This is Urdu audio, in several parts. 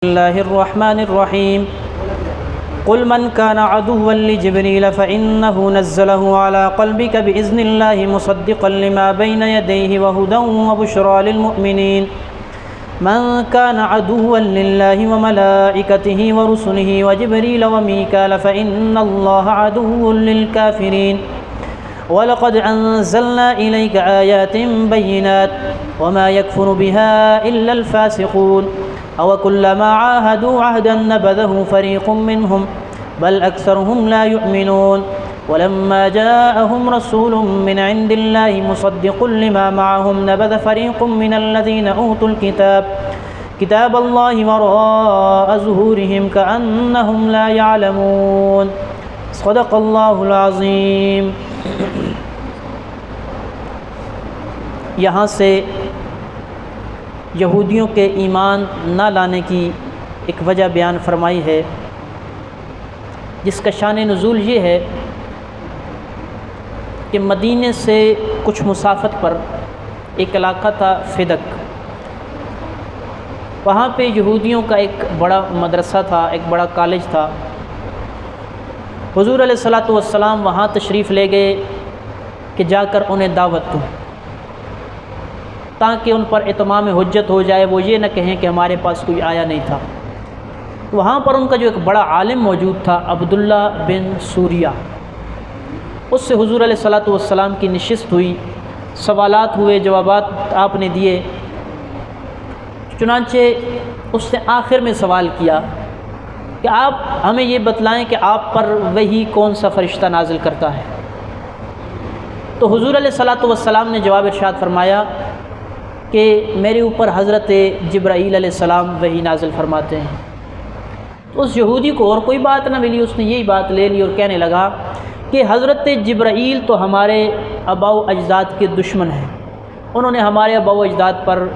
الله الرحمن الرحيم قل من كان عدوا لجبريل فإنه نزله على قلبك بإذن الله مصدقا لما بين يديه وهدى وبشرى للمؤمنين من كان عدوا لله وملائكته ورسله وجبريل وميكال فإن الله عدو للكافرين وَلَقَدْ أَنزَلْنَا إِلَيْكَ آيَاتٍ بَيِّنَاتٍ وَمَا يَكْفُرُ بِهَا إِلَّا الْفَاسِقُونَ أَوَكُلَّمَا عَاهَدُوا عَهْدًا نَبَذَهُ فَرِيقٌ مِّنْهُمْ بَلْ أَكْثَرُهُمْ لَا يُؤْمِنُونَ وَلَمَّا جَاءَهُمْ رَسُولٌ مِّنْ عِندِ اللَّهِ مُصَدِّقٌ لِّمَا مَعَهُمْ نَبَذَ فَرِيقٌ مِّنَ الَّذِينَ أُوتُوا الْكِتَابَ كِتَابَ اللَّهِ وَرَاءَ ظُهُورِهِمْ كَأَنَّهُمْ لَا يَعْلَمُونَ صدق اللہ العظیم۔ یہاں سے یہودیوں کے ایمان نہ لانے کی ایک وجہ بیان فرمائی ہے، جس کا شان نزول یہ ہے کہ مدینے سے کچھ مسافت پر ایک علاقہ تھا فدق، وہاں پہ یہودیوں کا ایک بڑا مدرسہ تھا، ایک بڑا کالج تھا۔ حضور علیہ الصلاۃ والسلام وہاں تشریف لے گئے کہ جا کر انہیں دعوت دوں، تاکہ ان پر اتمام حجت ہو جائے، وہ یہ نہ کہیں کہ ہمارے پاس کوئی آیا نہیں تھا۔ وہاں پر ان کا جو ایک بڑا عالم موجود تھا عبداللہ بن سوریہ، اس سے حضور علیہ الصلاۃ والسلام کی نشست ہوئی، سوالات ہوئے، جوابات آپ نے دیے۔ چنانچہ اس نے آخر میں سوال کیا کہ آپ ہمیں یہ بتلائیں کہ آپ پر وحی کون سا فرشتہ نازل کرتا ہے؟ تو حضور علیہ الصلاۃ والسلام نے جواب ارشاد فرمایا کہ میرے اوپر حضرت جبرائیل علیہ السلام وحی نازل فرماتے ہیں۔ تو اس یہودی کو اور کوئی بات نہ ملی، اس نے یہی بات لے لی اور کہنے لگا کہ حضرت جبرائیل تو ہمارے آباء و اجداد کے دشمن ہیں، انہوں نے ہمارے آباء و اجداد پر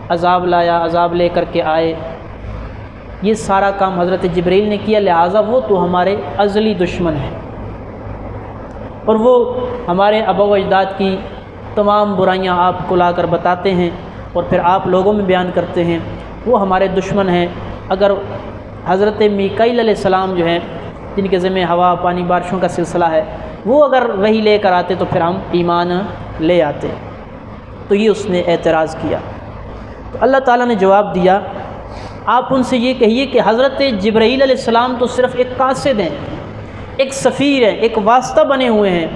عذاب لایا، عذاب لے کر کے آئے، یہ سارا کام حضرت جبرائیل نے کیا، لہٰذا وہ تو ہمارے ازلی دشمن ہیں، اور وہ ہمارے آباء و اجداد کی تمام برائیاں آپ کو لا کر بتاتے ہیں اور پھر آپ لوگوں میں بیان کرتے ہیں، وہ ہمارے دشمن ہیں۔ اگر حضرت میکائیل علیہ السلام جو ہیں، جن کے ذمہ ہوا پانی بارشوں کا سلسلہ ہے، وہ اگر وہی لے کر آتے تو پھر ہم ایمان لے آتے۔ تو یہ اس نے اعتراض کیا، تو اللہ تعالیٰ نے جواب دیا، آپ ان سے یہ کہیے کہ حضرت جبرائیل علیہ السلام تو صرف ایک قاصد ہیں، ایک سفیر ہیں، ایک واسطہ بنے ہوئے ہیں،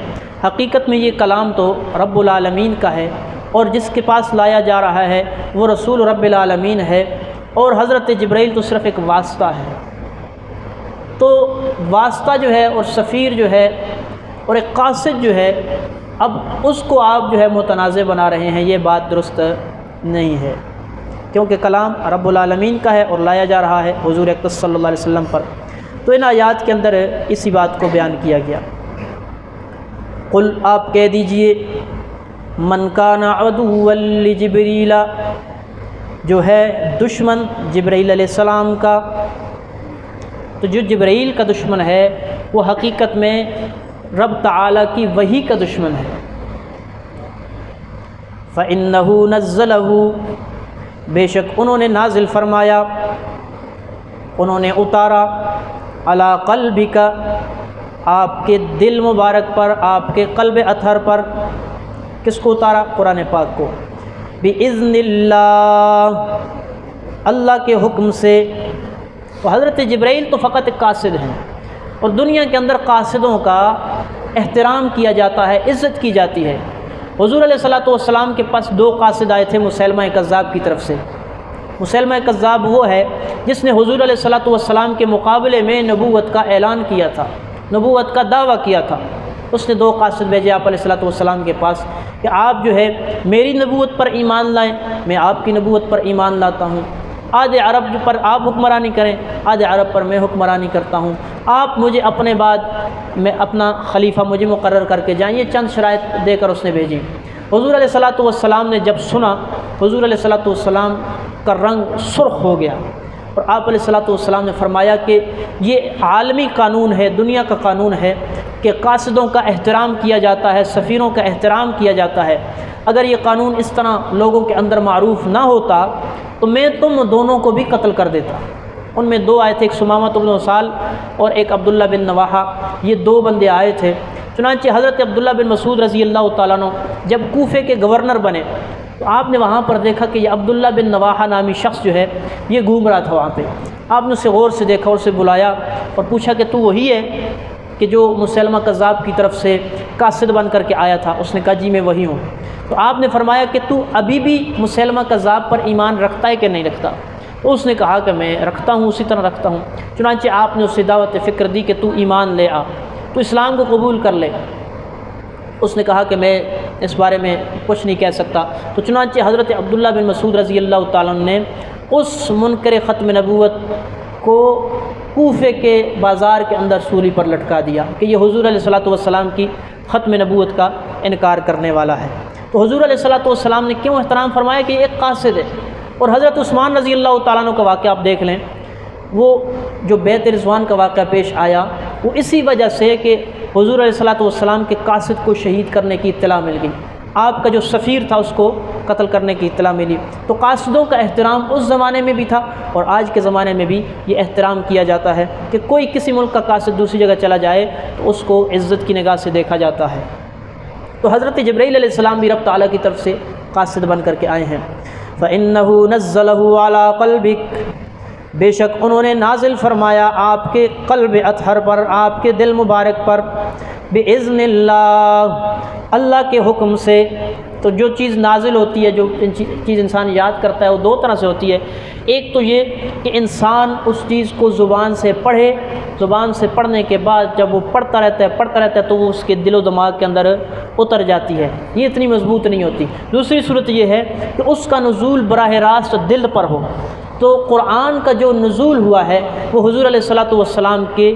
حقیقت میں یہ کلام تو رب العالمین کا ہے، اور جس کے پاس لایا جا رہا ہے وہ رسول رب العالمین ہے، اور حضرت جبرائیل تو صرف ایک واسطہ ہے۔ تو واسطہ جو ہے اور سفیر جو ہے اور ایک قاصد جو ہے، اب اس کو آپ جو ہے متنازع بنا رہے ہیں، یہ بات درست نہیں ہے، کیونکہ کلام رب العالمین کا ہے اور لایا جا رہا ہے حضور اکرم صلی اللہ علیہ وسلم پر۔ تو ان آیات کے اندر اسی بات کو بیان کیا گیا۔ قل، آپ کہہ دیجئے، من کان عدوا لجبریل، جو ہے دشمن جبرائیل علیہ السلام کا، تو جو جبرائیل کا دشمن ہے وہ حقیقت میں رب تعالیٰ کی وحی کا دشمن ہے۔ فإنہ نزلہ، بے شک انہوں نے نازل فرمایا، انہوں نے اتارا، علی قلبک، آپ کے دل مبارک پر، آپ کے قلب اطہر پر۔ کس کو اتارا؟ قرآن پاک کو۔ بِإِذْنِ اللہ، اللہ کے حکم سے۔ تو حضرت جبرائیل تو فقط ایک قاصد ہیں، اور دنیا کے اندر قاصدوں کا احترام کیا جاتا ہے، عزت کی جاتی ہے۔ حضور علیہ الصلاۃ والسلام کے پاس دو قاصد آئے تھے مسیلمہ کذاب کی طرف سے۔ مسیلمہ کذاب وہ ہے جس نے حضور علیہ الصلاۃ والسلام کے مقابلے میں نبوت کا اعلان کیا تھا، نبوت کا دعویٰ کیا تھا۔ اس نے دو قاصد بھیجے آپ علیہ الصلاۃ والسلام کے پاس کہ آپ جو ہے میری نبوت پر ایمان لائیں، میں آپ کی نبوت پر ایمان لاتا ہوں، آدھے عرب پر آپ حکمرانی کریں، آدھے عرب پر میں حکمرانی کرتا ہوں، آپ مجھے اپنے بعد میں اپنا خلیفہ مجھے مقرر کر کے جائیں۔ یہ چند شرائط دے کر اس نے بھیجی۔ حضور علیہ الصلاۃ والسلام نے جب سنا، حضور علیہ الصلاۃ والسلام کا رنگ سرخ ہو گیا، اور آپ علیہ الصلاۃ والسلام نے فرمایا کہ یہ عالمی قانون ہے، دنیا کا قانون ہے کہ قاصدوں کا احترام کیا جاتا ہے، سفیروں کا احترام کیا جاتا ہے۔ اگر یہ قانون اس طرح لوگوں کے اندر معروف نہ ہوتا تو میں تم دونوں کو بھی قتل کر دیتا، ان میں دو آئے تھے، ایک سمامہ بن اسال اور ایک عبداللہ بن نواحہ، یہ دو بندے آئے تھے۔ چنانچہ حضرت عبداللہ بن مسعود رضی اللہ تعالیٰ عنہ جب کوفے کے گورنر بنے تو آپ نے وہاں پر دیکھا کہ یہ عبداللہ بن نواحہ نامی شخص جو ہے یہ گھوم رہا تھا وہاں پہ۔ آپ نے اسے غور سے دیکھا اور اسے بلایا اور پوچھا کہ تو وہی ہے کہ جو مسیلمہ کذاب کی طرف سے قاصد بن کر کے آیا تھا؟ اس نے کہا جی میں وہی ہوں۔ تو آپ نے فرمایا کہ تو ابھی بھی مسیلمہ کذاب پر ایمان رکھتا ہے کہ نہیں رکھتا؟ تو اس نے کہا کہ میں رکھتا ہوں، اسی طرح رکھتا ہوں۔ چنانچہ آپ نے اسے دعوت فکر دی کہ تو ایمان لے آ، تو اسلام کو قبول کر لے۔ اس نے کہا کہ میں اس بارے میں کچھ نہیں کہہ سکتا۔ تو چنانچہ حضرت عبداللہ بن مسعود رضی اللہ تعالیٰ عنہ نے اس منکر ختم نبوت کو کوفے کے بازار کے اندر سولی پر لٹکا دیا کہ یہ حضور علیہ الصلوۃ والسلام کی ختم نبوت کا انکار کرنے والا ہے۔ تو حضور علیہ الصلوۃ والسلام نے کیوں احترام فرمایا کہ یہ ایک قاصد ہے۔ اور حضرت عثمان رضی اللہ تعالیٰ عنہ کا واقعہ آپ دیکھ لیں، وہ جو بیعت رضوان کا واقعہ پیش آیا وہ اسی وجہ سے کہ حضور علیہ الصلوۃ والسلام کے قاصد کو شہید کرنے کی اطلاع مل گئی، آپ کا جو سفیر تھا اس کو قتل کرنے کی اطلاع ملی۔ تو قاصدوں کا احترام اس زمانے میں بھی تھا اور آج کے زمانے میں بھی یہ احترام کیا جاتا ہے کہ کوئی کسی ملک کا قاصد دوسری جگہ چلا جائے تو اس کو عزت کی نگاہ سے دیکھا جاتا ہے۔ تو حضرت جبرائیل علیہ السلام بھی رب تعالیٰ کی طرف سے قاصد بن کر کے آئے ہیں۔ فَإِنَّهُ نَزَّلَهُ عَلَىٰ قَلْبِكَ، بے شک انہوں نے نازل فرمایا آپ کے قلب اطہر پر، آپ کے دل مبارک پر، بِإِذْنِ اللَّهِ، اللہ کے حکم سے۔ تو جو چیز نازل ہوتی ہے، جو چیز انسان یاد کرتا ہے وہ دو طرح سے ہوتی ہے۔ ایک تو یہ کہ انسان اس چیز کو زبان سے پڑھے، زبان سے پڑھنے کے بعد جب وہ پڑھتا رہتا ہے تو وہ اس کے دل و دماغ کے اندر اتر جاتی ہے، یہ اتنی مضبوط نہیں ہوتی۔ دوسری صورت یہ ہے کہ اس کا نزول براہ راست دل پر ہو۔ تو قرآن کا جو نزول ہوا ہے وہ حضور علیہ الصلوۃ والسلام کے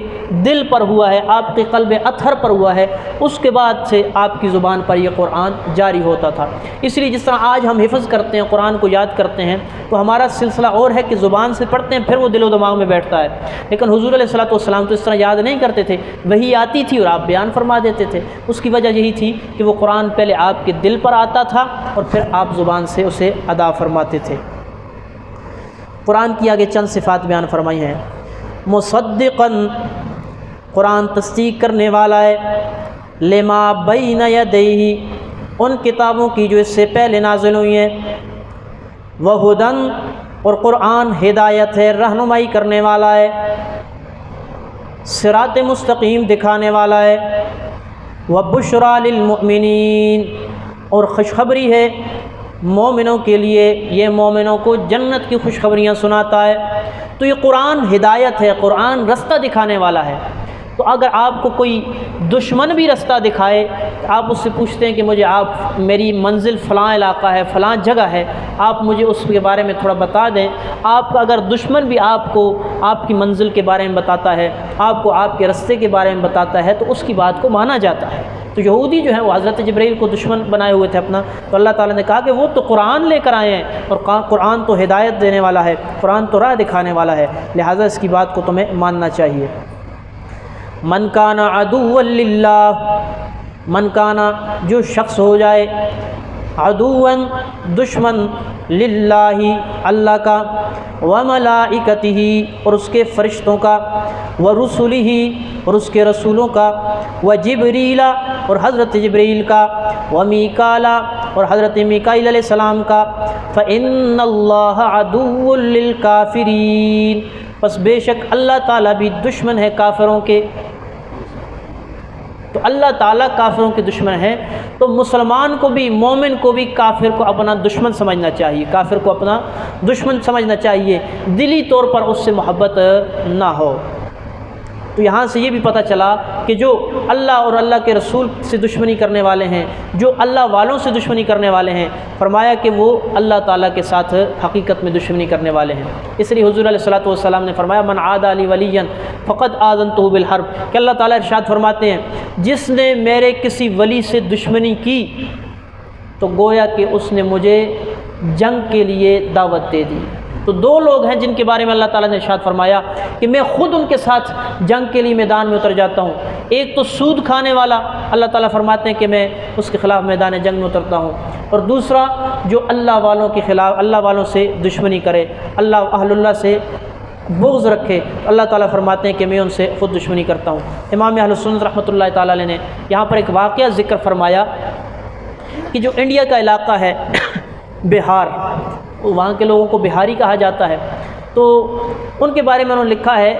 دل پر ہوا ہے، آپ کے قلب اطہر پر ہوا ہے، اس کے بعد سے آپ کی زبان پر یہ قرآن جاری ہوتا تھا۔ اس لیے جس طرح آج ہم حفظ کرتے ہیں، قرآن کو یاد کرتے ہیں، تو ہمارا سلسلہ اور ہے کہ زبان سے پڑھتے ہیں پھر وہ دل و دماغ میں بیٹھتا ہے، لیکن حضور علیہ الصلوۃ والسلام تو اس طرح یاد نہیں کرتے تھے، وہی آتی تھی اور آپ بیان فرما دیتے تھے۔ اس کی وجہ یہی تھی کہ وہ قرآن پہلے آپ کے دل پر آتا تھا اور پھر آپ زبان سے اسے ادا فرماتے تھے۔ قرآن کی آگے چند صفات بیان فرمائی ہیں۔ مصدقاً، قرآن تصدیق کرنے والا ہے، لما بین یدیہ، ان کتابوں کی جو اس سے پہلے نازل ہوئی ہیں، وہدن، اور قرآن ہدایت ہے، رہنمائی کرنے والا ہے، صراط مستقیم دکھانے والا ہے، وبشریٰ للمؤمنین، اور خوشخبری ہے مومنوں کے لیے، یہ مومنوں کو جنت کی خوشخبریاں سناتا ہے۔ تو یہ قرآن ہدایت ہے، قرآن رستہ دکھانے والا ہے۔ تو اگر آپ کو کوئی دشمن بھی رستہ دکھائے، آپ اس سے پوچھتے ہیں کہ مجھے آپ، میری منزل فلاں علاقہ ہے، فلاں جگہ ہے، آپ مجھے اس کے بارے میں تھوڑا بتا دیں۔ آپ کا اگر دشمن بھی آپ کو آپ کی منزل کے بارے میں بتاتا ہے، آپ کو آپ کے رستے کے بارے میں بتاتا ہے، تو اس کی بات کو مانا جاتا ہے۔ تو یہودی جو ہے وہ حضرت جبرائیل کو دشمن بنائے ہوئے تھے اپنا، تو اللہ تعالیٰ نے کہا کہ وہ تو قرآن لے کر آئے ہیں، اور قرآن تو ہدایت دینے والا ہے، قرآن تو راہ دکھانے والا ہے، لہٰذا اس کی بات کو تمہیں ماننا چاہیے۔ من کان عدوا للہ، من کانا، جو شخص ہو جائے، عدوا، دشمن، للہ، اللہ کا، وملائکتہ، اور اس کے فرشتوں کا، ورسلہ، اور اس کے رسولوں کا، وجبریل، اور حضرت جبریل کا، ومیکال، اور حضرت میکائیل علیہ السلام کا، فإن اللہ عدو للکافرین، پس بے شک اللہ تعالیٰ بھی دشمن ہے کافروں کے۔ تو اللہ تعالیٰ کافروں کے دشمن ہے، تو مسلمان کو بھی، مومن کو بھی کافر کو اپنا دشمن سمجھنا چاہیے، کافر کو اپنا دشمن سمجھنا چاہیے، دلی طور پر اس سے محبت نہ ہو۔ تو یہاں سے یہ بھی پتہ چلا کہ جو اللہ اور اللہ کے رسول سے دشمنی کرنے والے ہیں، جو اللہ والوں سے دشمنی کرنے والے ہیں، فرمایا کہ وہ اللہ تعالیٰ کے ساتھ حقیقت میں دشمنی کرنے والے ہیں۔ اس لیے حضور علیہ الصلوۃ والسلام نے فرمایا من عادى لي وليا فقد آذنته بالحرب، کہ اللہ تعالیٰ ارشاد فرماتے ہیں جس نے میرے کسی ولی سے دشمنی کی تو گویا کہ اس نے مجھے جنگ کے لیے دعوت دے دی۔ تو دو لوگ ہیں جن کے بارے میں اللہ تعالیٰ نے ارشاد فرمایا کہ میں خود ان کے ساتھ جنگ کے لیے میدان میں اتر جاتا ہوں۔ ایک تو سود کھانے والا، اللہ تعالیٰ فرماتے ہیں کہ میں اس کے خلاف میدان جنگ میں اترتا ہوں، اور دوسرا جو اللہ والوں کے خلاف، اللہ والوں سے دشمنی کرے، اللہ اہل اللہ سے بغض رکھے، اللہ تعالیٰ فرماتے ہیں کہ میں ان سے خود دشمنی کرتا ہوں۔ امام اہل سنت رحمۃ اللہ تعالیٰ علیہ نے یہاں پر ایک واقعہ ذکر فرمایا کہ جو انڈیا کا علاقہ ہے بہار، وہاں کے لوگوں کو بہاری کہا جاتا ہے، تو ان کے بارے میں انہوں نے لکھا ہے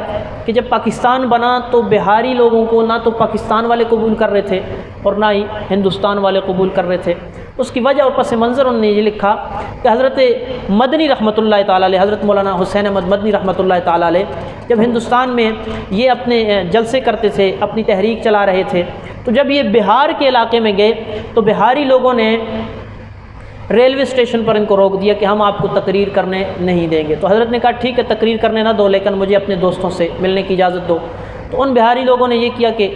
کہ جب پاکستان بنا تو بہاری لوگوں کو نہ تو پاکستان والے قبول کر رہے تھے اور نہ ہی ہندوستان والے قبول کر رہے تھے۔ اس کی وجہ اور پس منظر انہوں نے یہ لکھا کہ حضرت مدنی رحمۃ اللہ تعالیٰ علیہ، حضرت مولانا حسین احمد مدنی رحمۃ اللہ تعالیٰ علیہ جب ہندوستان میں یہ اپنے جلسے کرتے تھے، اپنی تحریک چلا رہے تھے، تو جب یہ بہار کے علاقے میں گئے تو بہاری لوگوں نے ریلوے اسٹیشن پر ان کو روک دیا کہ ہم آپ کو تقریر کرنے نہیں دیں گے۔ تو حضرت نے کہا ٹھیک ہے تقریر کرنے نہ دو، لیکن مجھے اپنے دوستوں سے ملنے کی اجازت دو۔ تو ان بہاری لوگوں نے یہ کیا کہ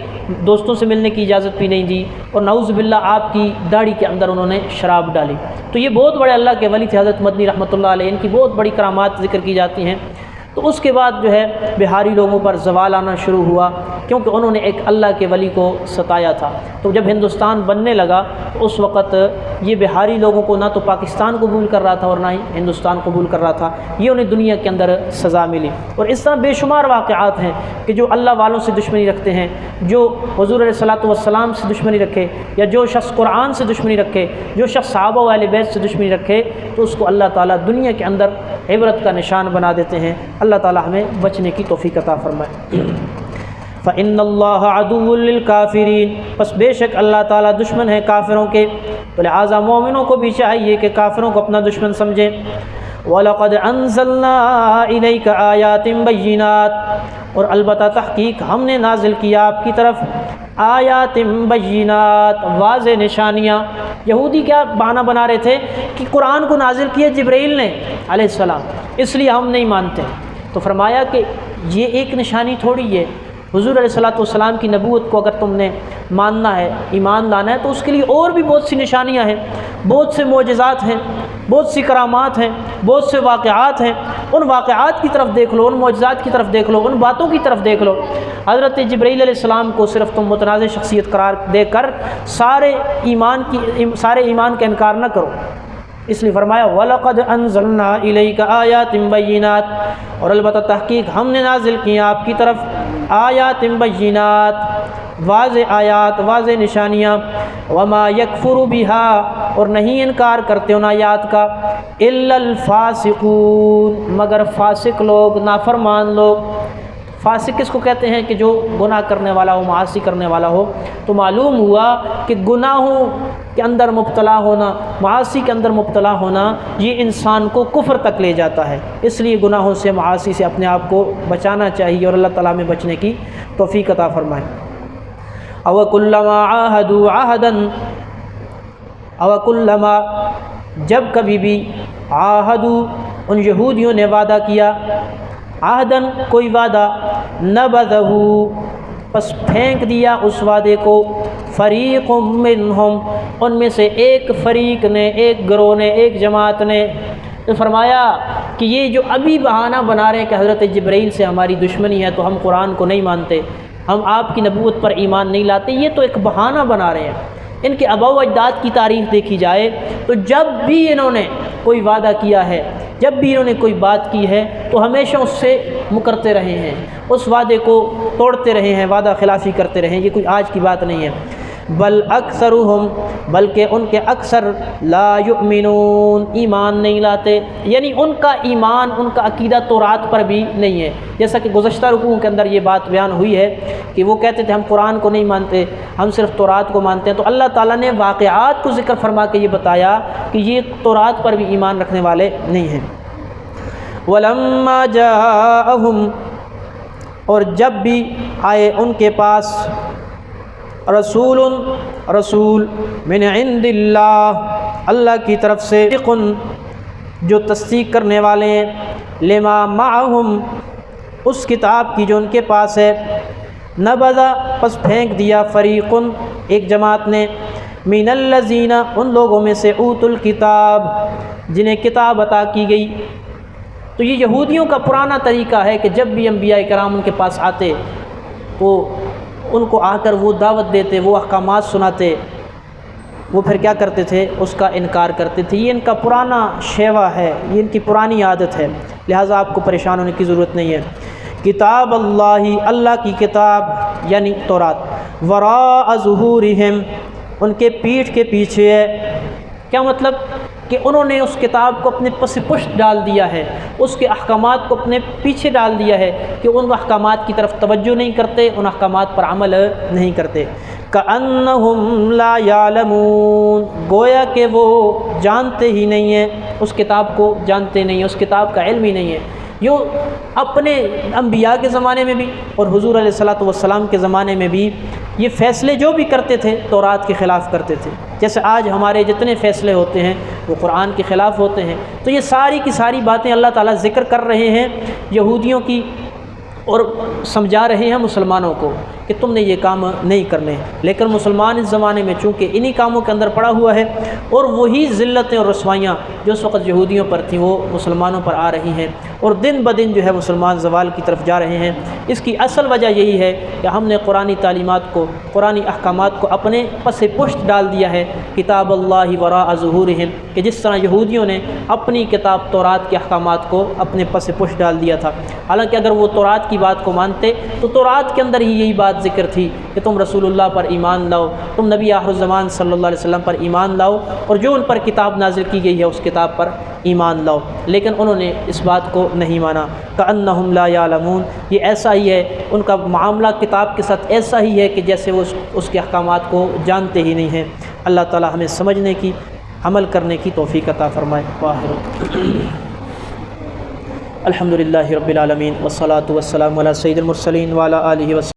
دوستوں سے ملنے کی اجازت بھی نہیں دی، اور نعوذ باللہ آپ کی داڑھی کے اندر انہوں نے شراب ڈالی۔ تو یہ بہت بڑے اللہ کے ولی تھے حضرت مدنی رحمۃ اللہ علیہ، ان کی بہت بڑی کرامات ذکر کی جاتی ہیں۔ تو اس کے بعد جو ہے بہاری لوگوں پر زوال آنا شروع ہوا، کیونکہ انہوں نے ایک اللہ کے ولی کو ستایا تھا۔ تو جب ہندوستان بننے لگا تو اس وقت یہ بہاری لوگوں کو نہ تو پاکستان قبول کر رہا تھا اور نہ ہی ہندوستان قبول کر رہا تھا، یہ انہیں دنیا کے اندر سزا ملی۔ اور اس طرح بے شمار واقعات ہیں کہ جو اللہ والوں سے دشمنی رکھتے ہیں، جو حضور علیہ الصلوۃ والسلام سے دشمنی رکھے، یا جو شخص قرآن سے دشمنی رکھے، جو شخص صحابہ و اہل بیت سے دشمنی رکھے، تو اس کو اللہ تعالیٰ دنیا کے اندر عبرت کا نشان بنا دیتے ہیں۔ اللہ تعالیٰ ہمیں بچنے کی توفیق عطا فرمائے۔ فَإِنَّ اللَّهَ عَدُوٌّ لِّلْكَافِرِينَ، پس بے شک اللہ تعالیٰ دشمن ہے کافروں کے، تو لہٰذا مومنوں کو بھی چاہیے کہ کافروں کو اپنا دشمن سمجھیں۔ وَلَقَدْ أَنزَلْنَا إِلَيْكَ آيَاتٍ بَيِّنَاتٍ، اور البتہ تحقیق ہم نے نازل کیا آپ کی طرف آیات بینات، واضح نشانیاں۔ یہودی کیا بہانہ بنا رہے تھے کہ قرآن کو نازل کیا جبرائیل نے علیہ السلام، اس لیے ہم نہیں مانتے۔ تو فرمایا کہ یہ ایک نشانی تھوڑی ہے، حضور علیہ الصلوۃ والسلام کی نبوت کو اگر تم نے ماننا ہے، ایمان لانا ہے، تو اس کے لیے اور بھی بہت سی نشانیاں ہیں، بہت سے معجزات ہیں، بہت سی کرامات ہیں، بہت سے واقعات ہیں۔ ان واقعات کی طرف دیکھ لو، ان معجزات کی طرف دیکھ لو، ان باتوں کی طرف دیکھ لو۔ حضرت جبرائیل علیہ السلام کو صرف تم متنازع شخصیت قرار دے کر سارے ایمان کا انکار نہ کرو، اس لیے فرمایا وَلَقَدْ أَنزَلْنَا إِلَيْكَ آيَاتٍ بَيِّنَاتٍ، اور البتہ تحقیق ہم نے نازل کیا آپ کی طرف آیات بینات، واضح آیات، واضح نشانیاں۔ وَمَا يَكْفُرُ بِهَا، اور نہیں انکار کرتے ان آیات کا، إِلَّا الْفَاسِقُونَ، مگر فاسق لوگ، نافرمان لوگ۔ فاسق کس کو کہتے ہیں؟ کہ جو گناہ کرنے والا ہو، معاصی کرنے والا ہو۔ تو معلوم ہوا کہ گناہوں کے اندر مبتلا ہونا، معاصی کے اندر مبتلا ہونا، یہ انسان کو کفر تک لے جاتا ہے۔ اس لیے گناہوں سے، معاصی سے اپنے آپ کو بچانا چاہیے، اور اللہ تعالیٰ میں بچنے کی توفیق عطا فرمائے۔ او کلما عاہدوا عہدا، او کلما، جب کبھی بھی، عاہدوا، ان یہودیوں نے وعدہ کیا، عہدن، کوئی وعدہ، نبذہ، پس پھینک دیا اس وعدے کو، فریق منہم، ان میں سے ایک فریق نے، ایک گروہ نے، ایک جماعت نے۔ تو فرمایا کہ یہ جو ابھی بہانہ بنا رہے ہیں کہ حضرت جبرائیل سے ہماری دشمنی ہے تو ہم قرآن کو نہیں مانتے، ہم آپ کی نبوت پر ایمان نہیں لاتے، یہ تو ایک بہانہ بنا رہے ہیں۔ ان کے آباء و اجداد کی تاریخ دیکھی جائے تو جب بھی انہوں نے کوئی وعدہ کیا ہے، جب بھی انہوں نے کوئی بات کی ہے، تو ہمیشہ اس سے مکرتے رہے ہیں، اس وعدے کو توڑتے رہے ہیں، وعدہ خلافی کرتے رہے ہیں۔ یہ کوئی آج کی بات نہیں ہے۔ بل اکثرہم، بلکہ ان کے اکثر، لا یؤمنون، ایمان نہیں لاتے، یعنی ان کا ایمان، ان کا عقیدہ تورات پر بھی نہیں ہے۔ جیسا کہ گزشتہ رکوع کے اندر یہ بات بیان ہوئی ہے کہ وہ کہتے تھے ہم قرآن کو نہیں مانتے، ہم صرف تورات کو مانتے ہیں۔ تو اللہ تعالیٰ نے واقعات کو ذکر فرما کے یہ بتایا کہ یہ تورات پر بھی ایمان رکھنے والے نہیں ہیں۔ وَلَمَّا جَاءَهُمْ، اور جب بھی آئے ان کے پاس، رسول من عند اللہ، اللہ کی طرف سے، جو تصدیق کرنے والے ہیں، لما معہم، اس کتاب کی جو ان کے پاس ہے، نبذا، پس پھینک دیا، فریق، ایک جماعت نے، من الذین، ان لوگوں میں سے، اوتوا الکتاب، جنہیں کتاب عطا کی گئی۔ تو یہ یہودیوں کا پرانا طریقہ ہے کہ جب بھی انبیاء کرام ان کے پاس آتے تو ان کو آ کر وہ دعوت دیتے، وہ احکامات سناتے، وہ پھر کیا کرتے تھے؟ اس کا انکار کرتے تھے۔ یہ ان کا پرانا شیوا ہے، یہ ان کی پرانی عادت ہے، لہٰذا آپ کو پریشان ہونے کی ضرورت نہیں ہے۔ کتاب اللہ، اللہ کی کتاب یعنی تورات، وراء ظہورہم، ان کے پیٹھ کے پیچھے ہے۔ کیا مطلب؟ کہ انہوں نے اس کتاب کو اپنے پس پشت ڈال دیا ہے، اس کے احکامات کو اپنے پیچھے ڈال دیا ہے کہ ان احکامات کی طرف توجہ نہیں کرتے، ان احکامات پر عمل نہیں کرتے۔ کأنہم لا یعلمون، گویا کہ وہ جانتے ہی نہیں ہیں، اس کتاب کو جانتے نہیں ہیں، اس کتاب کا علم ہی نہیں ہے۔ یہ اپنے انبیاء کے زمانے میں بھی اور حضور علیہ الصلوۃ والسلام کے زمانے میں بھی یہ فیصلے جو بھی کرتے تھے تورات کے خلاف کرتے تھے۔ جیسے آج ہمارے جتنے فیصلے ہوتے ہیں وہ قرآن کے خلاف ہوتے ہیں۔ تو یہ ساری کی ساری باتیں اللہ تعالیٰ ذکر کر رہے ہیں یہودیوں کی، اور سمجھا رہے ہیں مسلمانوں کو کہ تم نے یہ کام نہیں کرنے۔ لیکن مسلمان اس زمانے میں چونکہ انہی کاموں کے اندر پڑا ہوا ہے، اور وہی ذلتیں اور رسوائیاں جو اس وقت یہودیوں پر تھیں وہ مسلمانوں پر آ رہی ہیں، اور دن بدن جو ہے مسلمان زوال کی طرف جا رہے ہیں۔ اس کی اصل وجہ یہی ہے کہ ہم نے قرآنی تعلیمات کو، قرآنی احکامات کو اپنے پس پشت ڈال دیا ہے۔ کتاب اللہ وراء ظہورہم، کہ جس طرح یہودیوں نے اپنی کتاب تورات کے احکامات کو اپنے پس پشت ڈال دیا تھا۔ حالانکہ اگر وہ تورات کی بات کو مانتے تو تورات کے اندر ہی یہی بات ذکر تھی کہ تم رسول اللہ پر ایمان لاؤ، تم نبی آخر الزمان صلی اللہ علیہ وسلم پر ایمان لاؤ، اور جو ان پر کتاب نازل کی گئی ہے اس کتاب پر ایمان لاؤ۔ لیکن انہوں نے اس بات کو نہیں مانا۔ کأنہم لا یعلمون، یہ ایسا ہی ہے، ان کا معاملہ کتاب کے ساتھ ایسا ہی ہے کہ جیسے وہ اس کے احکامات کو جانتے ہی نہیں ہیں۔ اللہ تعالی ہمیں سمجھنے کی، عمل کرنے کی توفیق عطا فرمائے۔ واخر الحمدللہ رب العالمین، والصلاة والسلام علی سید المرسلین وعلی آلہ وسلم۔